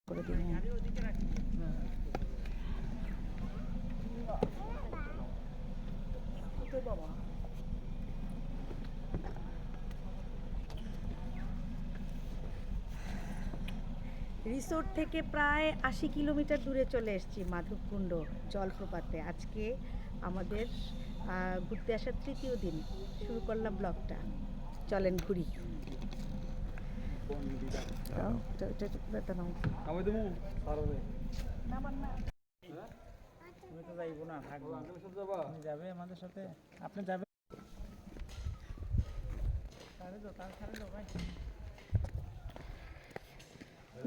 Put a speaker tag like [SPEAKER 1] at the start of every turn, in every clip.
[SPEAKER 1] করে দিই। রিসোর্ট থেকে প্রায় 80 কিলোমিটার দূরে চলে এসেছি মাধবকুণ্ড জলপ্রপাতে। আজকে আমাদের ঘুরতে আসার তৃতীয় দিন। শুরু করলাম ব্লগটা, চলেন ঘুরি।
[SPEAKER 2] যাবে আমাদের সাথে, আপনি যাবেন?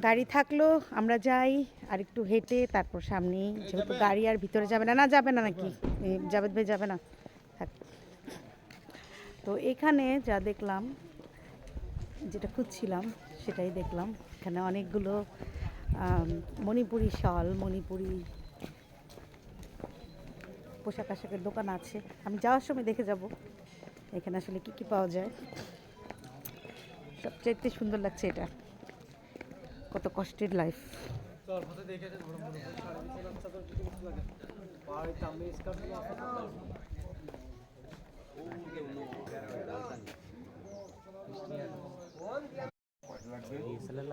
[SPEAKER 1] গাড়ি থাকলো আমরা যাই, আর একটু হেঁটে তারপর সামনেই, যেহেতু গাড়ি আর ভিতরে যাবে না। না যাবে না নাকি? জাভেদ ভাই যাবে না? থাক। তো এখানে যা দেখলাম, যেটা খুঁজছিলাম সেটাই দেখলাম। এখানে অনেকগুলো মণিপুরি শল, মণিপুরি পোশাক আশাকের দোকান আছে। আমি যাওয়ার সময় দেখে যাব এখানে আসলে কি কি পাওয়া যায়। সবচাইতে সুন্দর লাগছে এটা, কত কষ্টের লাইফ।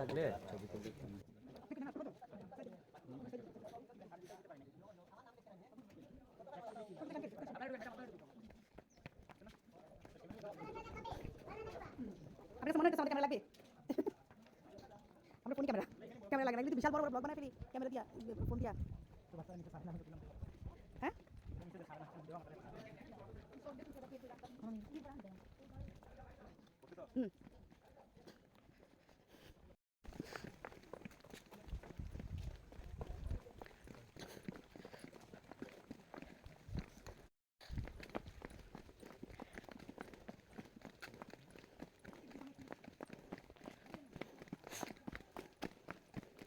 [SPEAKER 2] লাগলে ছবি তুলতে
[SPEAKER 1] ক্যামেরা লাগবে, আমরা ফোন ক্যামেরা লাগে না, কিন্তু বিশাল বড় বড় ব্লগ বানাই ফেলি ক্যামেরা দিয়া, ফোন দিয়া। হ্যাঁ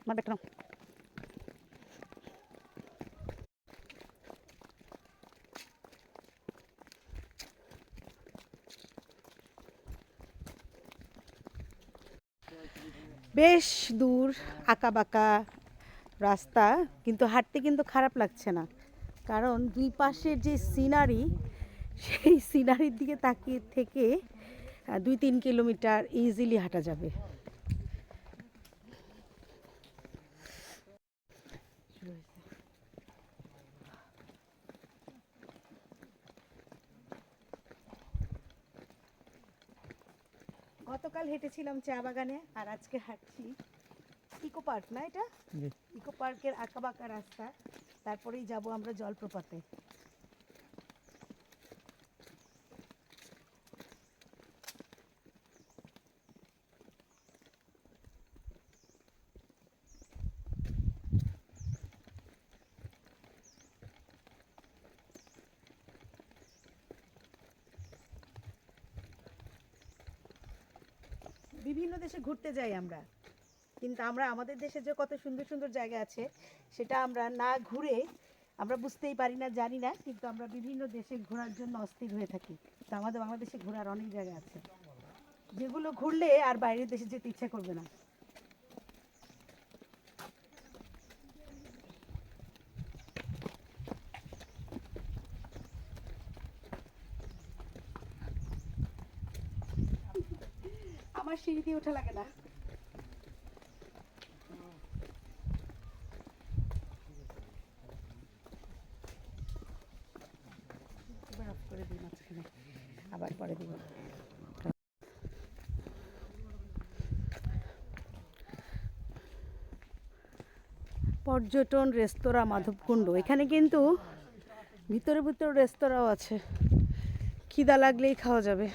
[SPEAKER 1] আমার ব্যাগটা নাও। বেশ দূর, আঁকা বাঁকা রাস্তা, কিন্তু হাঁটতে কিন্তু খারাপ লাগছে না, কারণ দুই পাশের যে সিনারি, সেই সিনারির দিকে তাকিয়ে থেকে 2-3 কিলোমিটার ইজিলি হাঁটা যাবে। গতকাল হেঁটেছিলাম চা বাগানে, আর আজকে হাঁটছি ইকো পার্ক, না এটা ইকো পার্কের আঁকা বাঁকা রাস্তা, তারপরেই যাব আমরা জলপ্রপাতে। বিভিন্ন দেশে ঘুরতে যাই আমরা, কিন্তু আমরা আমাদের দেশে যে কত সুন্দর সুন্দর জায়গা আছে সেটা আমরা না ঘুরে আমরা বুঝতেই পারি না, জানি না, কিন্তু আমরা বিভিন্ন দেশে ঘোরার জন্য অস্থির হয়ে থাকি। তো আমাদের বাংলাদেশে ঘোরার অনেক জায়গা আছে যেগুলো ঘুরলে আর বাইরের দেশে যেতে ইচ্ছা করবে না। আমার সিঁড়ি দিয়ে ওঠা লাগে না। করে দিই মাঝখানে, আবার পরে দিব। পর্যটন রেস্তোরাঁ মাধবকুণ্ড, এখানে কিন্তু ভিতরে ভিতরে রেস্তোরাঁও আছে, খিদা লাগলেই খাওয়া যাবে।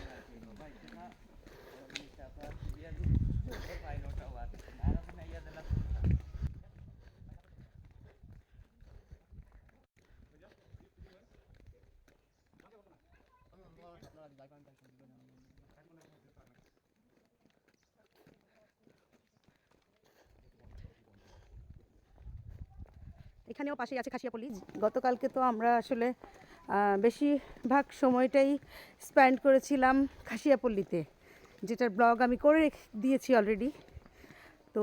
[SPEAKER 1] এখানেও পাশেই আছে খাসিয়াপল্লী। গতকালকে তো আমরা আসলে বেশিরভাগ সময়টাই স্পেন্ড করেছিলাম খাসিয়াপল্লীতে, যেটার ব্লগ আমি করে দিয়েছি অলরেডি। তো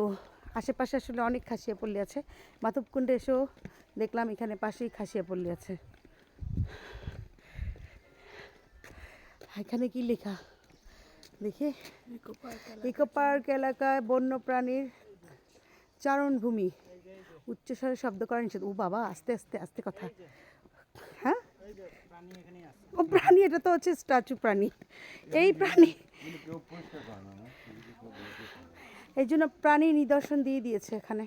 [SPEAKER 1] আশেপাশে আসলে অনেক খাসিয়া পল্লী আছে। মাধবকুণ্ডে এসেও দেখলাম এখানে পাশেই খাসিয়া পল্লী আছে। এখানে কি লেখা দেখি, ইকো পার্ক এলাকায় বন্যপ্রাণীর চারণভূমি, উচ্চস্বরে শব্দ করা নিষেধ। ও বাবা, আস্তে আস্তে আস্তে কথা। হ্যাঁ, ও প্রাণী, এটা তো হচ্ছে স্ট্যাচু প্রাণী। এই প্রাণী, এই জন্য প্রাণী নিদর্শন দিয়ে দিয়েছে এখানে।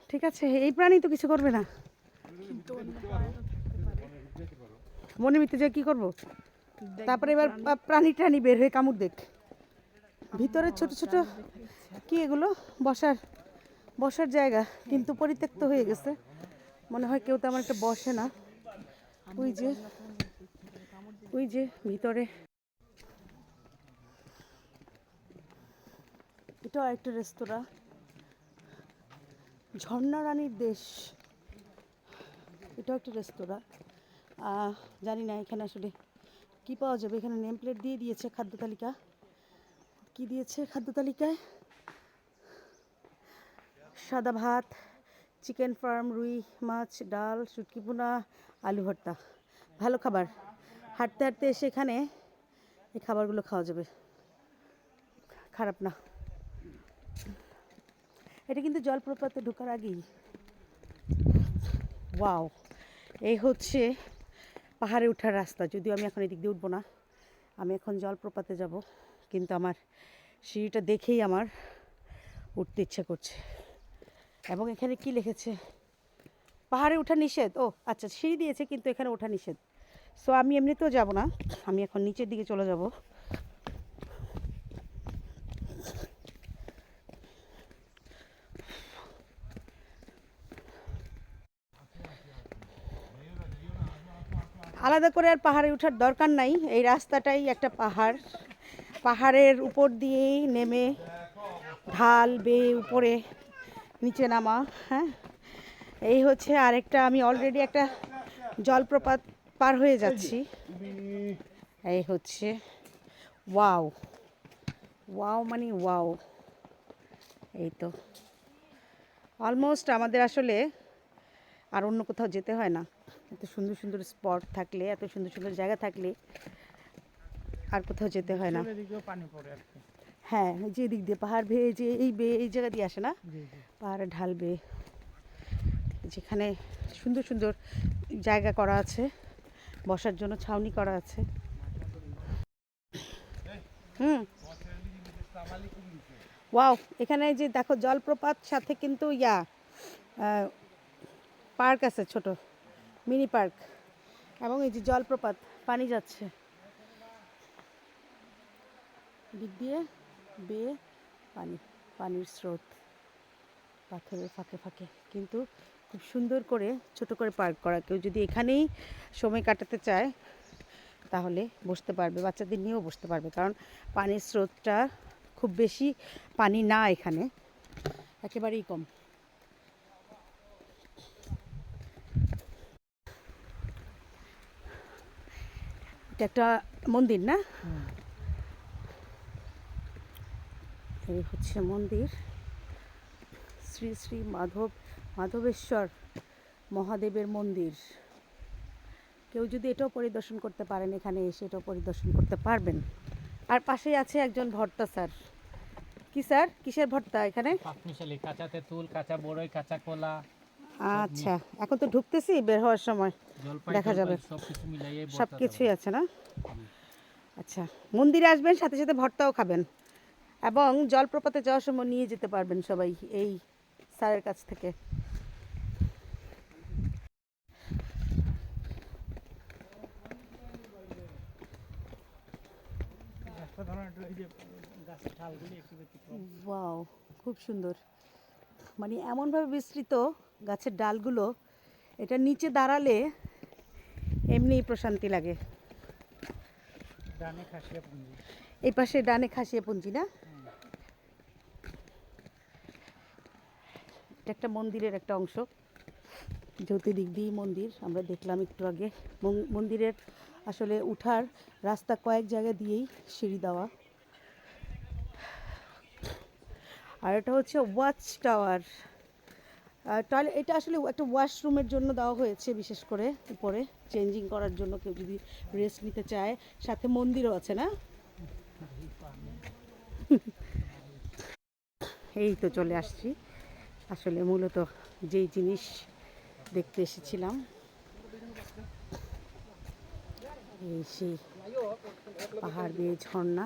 [SPEAKER 1] ঠিক আছে, এই প্রাণী তো কিছু করবে না। মনে মিতে যে কি করব, তারপরে এবার প্রাণী টানি বের হয়ে কামড় দেখ। ভিতরে ছোট ছোট কি এগুলো, বসার জায়গা, কিন্তু পরিত্যক্ত হয়ে গেছে। মনে হয় কেউ তেমন একটা বসে না। ওই যে ভিতরে, এটাও একটা রেস্তোরাঁ, ঝর্ণা রানীর দেশ। এটাও একটা রেস্তোরাঁ। জানি না এখানে আসলে কি পাওয়া যাবে। এখানে নেম প্লেট দিয়ে দিয়েছে, খাদ্য তালিকা। কি দিয়েছে খাদ্য তালিকায়? সাদা ভাত, চিকেন ফার্ম, রুই মাছ, ডাল, শুটকি ভুনা, আলু ভর্তা। ভালো খাবার। হাঁটতে হাঁটতে এসে এখানে এই খাবারগুলো খাওয়া যাবে, খারাপ না। এটা কিন্তু জলপ্রপাতে ঢোকার আগেই। ওয়াও, এই হচ্ছে পাহাড়ে ওঠার রাস্তা। যদিও আমি এখন এদিক দিয়ে উঠবো না, আমি এখন জলপ্রপাতে যাব, কিন্তু আমার সিঁড়িটা দেখেই আমার উঠতে ইচ্ছা করছে। এবং এখানে কি লিখেছে, পাহাড়ে ওঠা নিষেধ। ও আচ্ছা, সিঁড়ি দিয়েছে কিন্তু এখানে ওঠা নিষেধ। সো আমি এমনিতেও যাব না, আমি এখন নিচের দিকে চলে যাব। আলাদা করে আর পাহাড়ে ওঠার দরকার নাই, এই রাস্তাটাই একটা পাহাড়। পাহাড়ের উপর দিয়েই নেমে ঢাল বেয়ে উপরে নিচে নামা। হ্যাঁ, এই হচ্ছে আরেকটা, আমি অলরেডি একটা জলপ্রপাত পার হয়ে যাচ্ছি। এই হচ্ছে ওয়াও, ওয়াও মানে ওয়াও। এই তো অলমোস্ট আমাদের আসলে আর অন্য কোথাও যেতে হয় না। এত সুন্দর সুন্দর স্পট থাকলে, এত সুন্দর সুন্দর জায়গা থাকলে আর কোথাও যেতে হয় না।
[SPEAKER 2] পানি পড়ে আর কি।
[SPEAKER 1] হ্যাঁ, যে দিক দিয়ে পাহাড় বেয়ে, যে এই জায়গা দিয়ে আসে না, পাহাড়ে ঢাল বেয়ে, যেখানে সুন্দর সুন্দর জায়গা করা আছে, বসার জন্য ছাউনি করা আছে। ওয়াও, এখানে যে দেখো জলপ্রপাত, সাথে কিন্তু পার্ক আছে, ছোট মিনি পার্ক। এবং এই যে জলপ্রপাত, পানি যাচ্ছে দিক দিয়ে বেয়ে, পানির স্রোত পাথরের ফাঁকে ফাঁকে, কিন্তু খুব সুন্দর করে ছোট করে পার্ক করা। কেউ যদি এখানেই সময় কাটাতে চায় তাহলে বসতে পারবে, বাচ্চাদের নিয়েও বসতে পারবে, কারণ পানির স্রোতটা খুব বেশি পানি না, এখানে একেবারেই কম। এটা একটা মন্দির না, এই হচ্ছে মন্দির, শ্রী শ্রী মাধবেশ্বর মহাদেবের মন্দির। কেউ যদি এটাও পরিদর্শন করতে পারেন, এখানে এসে এটাও পরিদর্শন করতে পারবেন। আর পাশেই আছে একজন ভর্তা স্যার। কি স্যার, কিসের ভর্তা এখানে?
[SPEAKER 2] পাঁচমিশালি, কাঁচা তেঁতুল, কাঁচা বড়ই, কাঁচা কলা।
[SPEAKER 1] আচ্ছা, এখন তো ঢুকতেছি, বের হওয়ার সময় দেখা যাবে।
[SPEAKER 2] সবকিছু মিলাইয়ে
[SPEAKER 1] সব কিছুই আছে না? আচ্ছা, মন্দিরে আসবেন, সাথে সাথে ভর্তাও খাবেন, এবং জলপ্রপাতে যাওয়ার সময় নিয়ে যেতে পারবেন সবাই এই স্যারের কাছ থেকে। ওয়াও, খুব সুন্দর। মানে এমনভাবে বিস্তৃত গাছের ডালগুলো, এটা নিচে দাঁড়ালে এমনিই প্রশান্তি লাগে। এই পাশে ডানে খাসিয়া পুঞ্জি না, এটা একটা মন্দিরের একটা অংশ, জ্যোতির্দিক দিয়েই মন্দির। আমরা দেখলাম একটু আগে মন্দিরের আসলে উঠার রাস্তা কয়েক জায়গা দিয়েই সিঁড়ি দেওয়া। আর এটা হচ্ছে ওয়াচ টাওয়ার। টয়লেট, এটা আসলে একটা ওয়াশরুমের জন্য দেওয়া হয়েছে, বিশেষ করে উপরে চেঞ্জিং করার জন্য, কেউ যদি রেস্ট নিতে চায়। সাথে মন্দিরও আছে না? এই তো চলে আসছি আসলে মূলত যেই জিনিস দেখতে এসেছিলাম, এই সেই পাহাড় বেয়ে ঝর্ণা।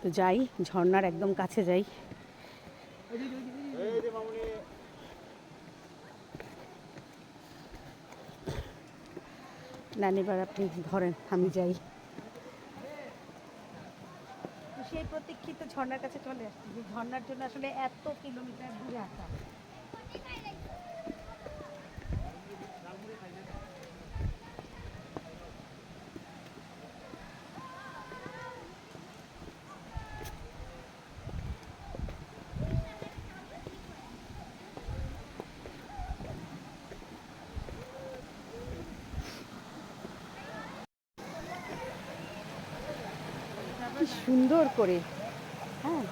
[SPEAKER 1] তো যাই, ঝর্ণার একদম কাছে যাই। নেন এবার আপনি ধরেন, আমি যাই। সেই প্রতীক্ষিত ঝর্ণার কাছে চলে আসছি, যে ঝর্ণার জন্য আসলে এত কিলোমিটার দূরে আসা। কি সুন্দর করে, হ্যাঁ,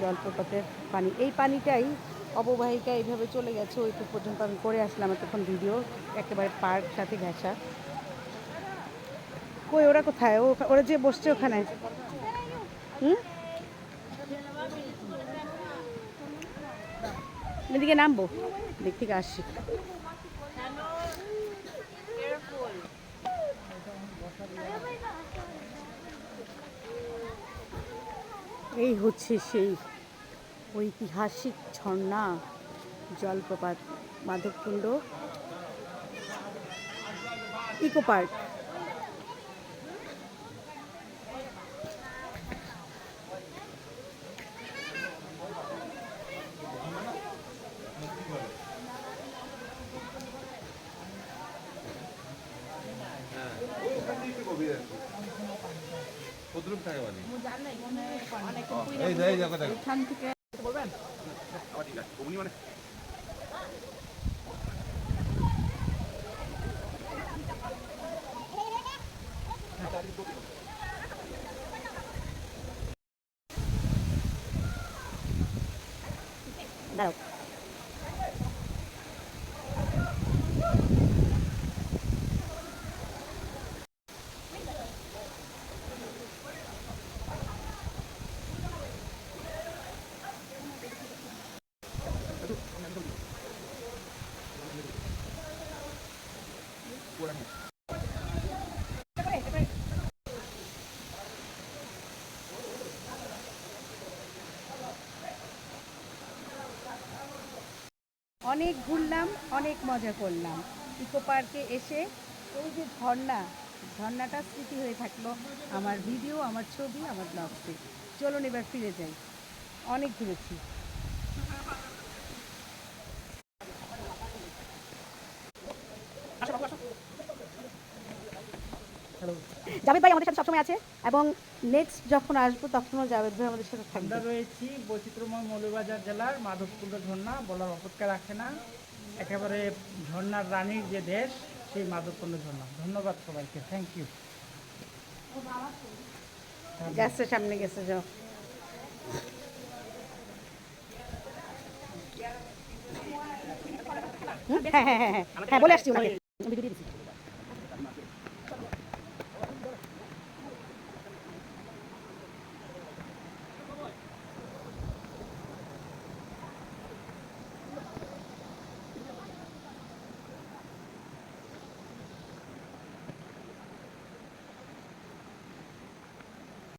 [SPEAKER 1] জলপ্রপাতের পানি, এই পানিটাই অববাহিকা এইভাবে চলে গেছে ওইটুক পর্যন্ত। আমি করে আসলাম এতক্ষণ ভিডিও, একেবারে পার্ক সাথে ঘেঁষা। কই ওরা কোথায়? ওরা যে বসছে ওখানে। হুম, এদিকে নামবো, দিক থেকে আসছি। এই হচ্ছে সেই ঐতিহাসিক ঝর্ণা, জলপ্রপাত, মাধবকুণ্ড ইকো পার্ক। দাঁড়াও, অনেক ঘুরলাম, অনেক মজা করলাম ইকো পার্কে এসে। এই যে ঝর্ণা, ঝর্ণাটা স্মৃতি হয়ে থাকলো আমার ভিডিও, আমার ছবি, আমার ব্লগসে। চলুন এবার ফিরে যাই, অনেক ঘুরেছি। জাভেদ ভাই আমাদের সাথে সবসময় আছে, এবং নেক্সট যখন আসবো তখনও জাভেদ ভাই আমাদের সাথে থাকবে।
[SPEAKER 2] আমরা রয়েছি বৈচিত্র্যময় মৌলভীবাজার জেলার মাধবকুণ্ড ঝর্ণা, বলার অপেক্ষা রাখে না। একেবারে ঝর্ণার রানীর যে দেশ, সেই মাধবকুণ্ড ঝর্ণা। ধন্যবাদ সবাইকে, থ্যাংক ইউ।
[SPEAKER 1] গেছে, সামনে গেছে, যাও। হ্যাঁ হ্যাঁ হ্যাঁ হ্যাঁ হ্যাঁ, বলে আসছি ওনাকে।